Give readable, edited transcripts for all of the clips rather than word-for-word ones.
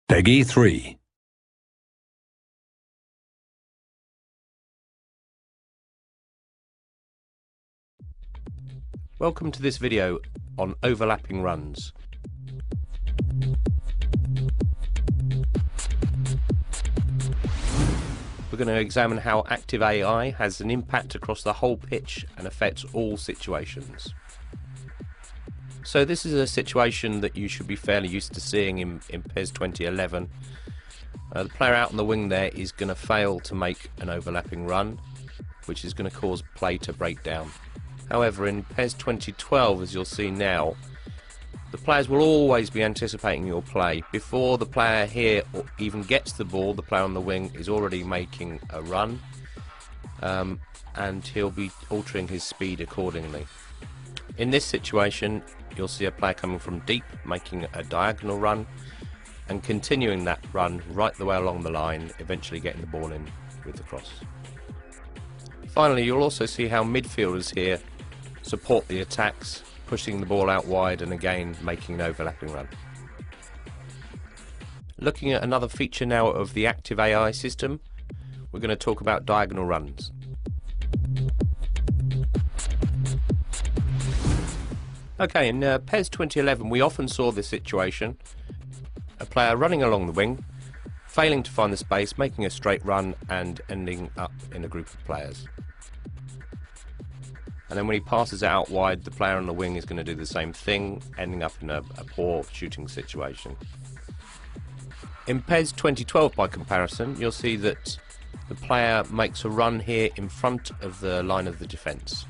Peggy 3. Welcome to this video on overlapping runs. We're going to examine how active AI has an impact across the whole pitch and affects all situations. So this is a situation that you should be fairly used to seeing in PES 2011. The player out on the wing there is going to fail to make an overlapping run, which is going to cause play to break down. However, in PES 2012, as you'll see now, the players will always be anticipating your play. Before the player here even gets the ball, the player on the wing is already making a run, and he'll be altering his speed accordingly. In this situation, you'll see a player coming from deep, making a diagonal run, and continuing that run right the way along the line, eventually getting the ball in with the cross. Finally, you'll also see how midfielders here support the attacks, pushing the ball out wide and again making an overlapping run. Looking at another feature now of the active AI system, we're going to talk about diagonal runs. Okay, in PES 2011 we often saw this situation: a player running along the wing, failing to find the space, making a straight run and ending up in a group of players. And then when he passes it out wide, the player on the wing is going to do the same thing, ending up in a poor shooting situation. In PES 2012, by comparison, you'll see that the player makes a run here in front of the line of the defence,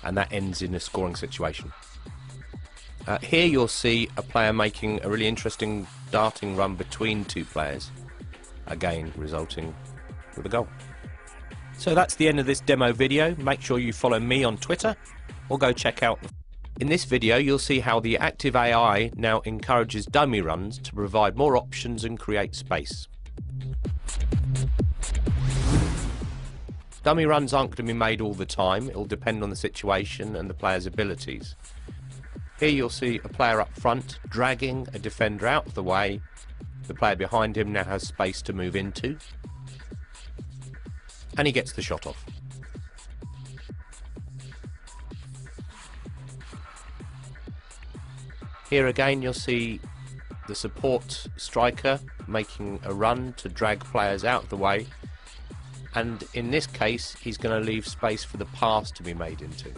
and that ends in a scoring situation. Here you'll see a player making a really interesting darting run between two players, again resulting with a goal. So that's the end of this demo video. Make sure you follow me on Twitter or go check out. In this video you'll see how the active AI now encourages dummy runs to provide more options and create space. Dummy runs aren't going to be made all the time. It will depend on the situation and the player's abilities. Here you'll see a player up front dragging a defender out of the way. The player behind him now has space to move into, and he gets the shot off. Here again you'll see the support striker making a run to drag players out of the way, and in this case he's going to leave space for the pass to be made into.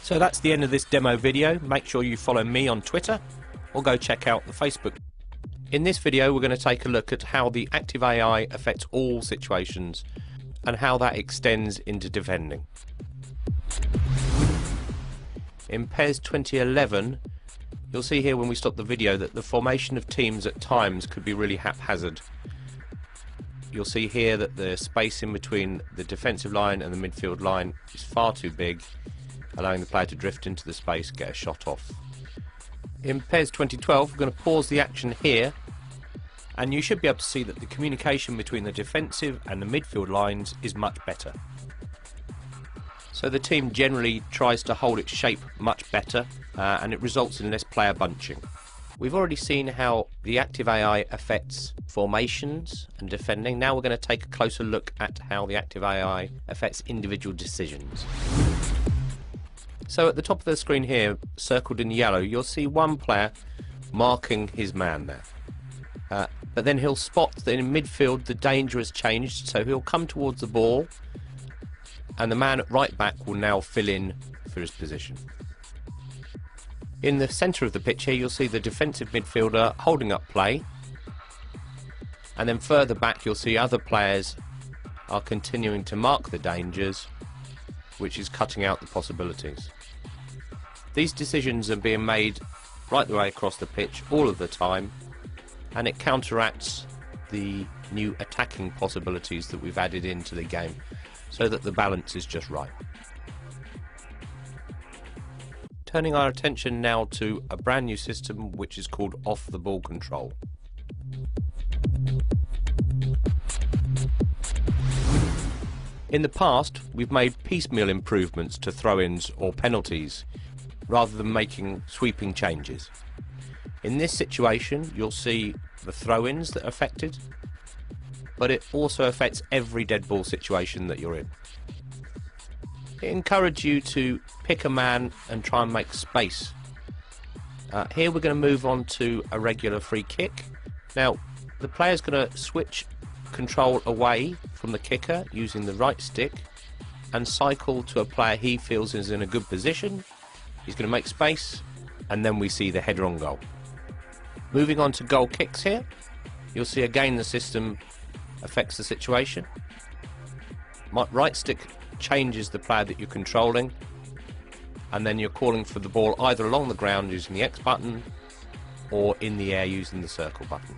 So that's the end of this demo video. Make sure you follow me on Twitter or go check out the Facebook. In this video we're going to take a look at how the active AI affects all situations and how that extends into defending. In PES 2011, you'll see here when we stop the video that the formation of teams at times could be really haphazard. You'll see here that the space in between the defensive line and the midfield line is far too big, allowing the player to drift into the space, get a shot off. In PES 2012, we're going to pause the action here, and you should be able to see that the communication between the defensive and the midfield lines is much better. So the team generally tries to hold its shape much better, and it results in less player bunching. We've already seen how the active AI affects formations and defending. Now we're going to take a closer look at how the active AI affects individual decisions. So at the top of the screen here, circled in yellow, you'll see one player marking his man there. But then he'll spot that in midfield the danger has changed, so he'll come towards the ball, and the man at right back will now fill in for his position. In the centre of the pitch here you'll see the defensive midfielder holding up play, and then further back you'll see other players are continuing to mark the dangers, which is cutting out the possibilities. These decisions are being made right the way across the pitch all of the time, and it counteracts the new attacking possibilities that we've added into the game, so that the balance is just right. Turning our attention now to a brand new system which is called off the ball control. In the past we've made piecemeal improvements to throw-ins or penalties rather than making sweeping changes. In this situation you'll see the throw-ins that are affected, but it also affects every dead ball situation that you're in. It encourages you to pick a man and try and make space. Here we're going to move on to a regular free kick. Now the player's going to switch control away from the kicker using the right stick and cycle to a player he feels is in a good position. He's going to make space, and then we see the header on goal. Moving on to goal kicks here, you'll see again the system affects the situation. My right stick changes the player that you're controlling, and then you're calling for the ball either along the ground using the X button or in the air using the circle button.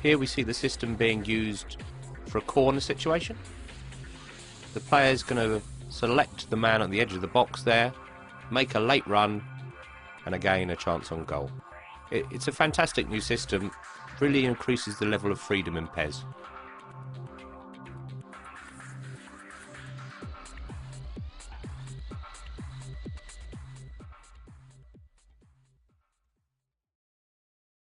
Here we see the system being used for a corner situation. The player's going to select the man at the edge of the box there, make a late run, and again a chance on goal. It's a fantastic new system, really increases the level of freedom in PES.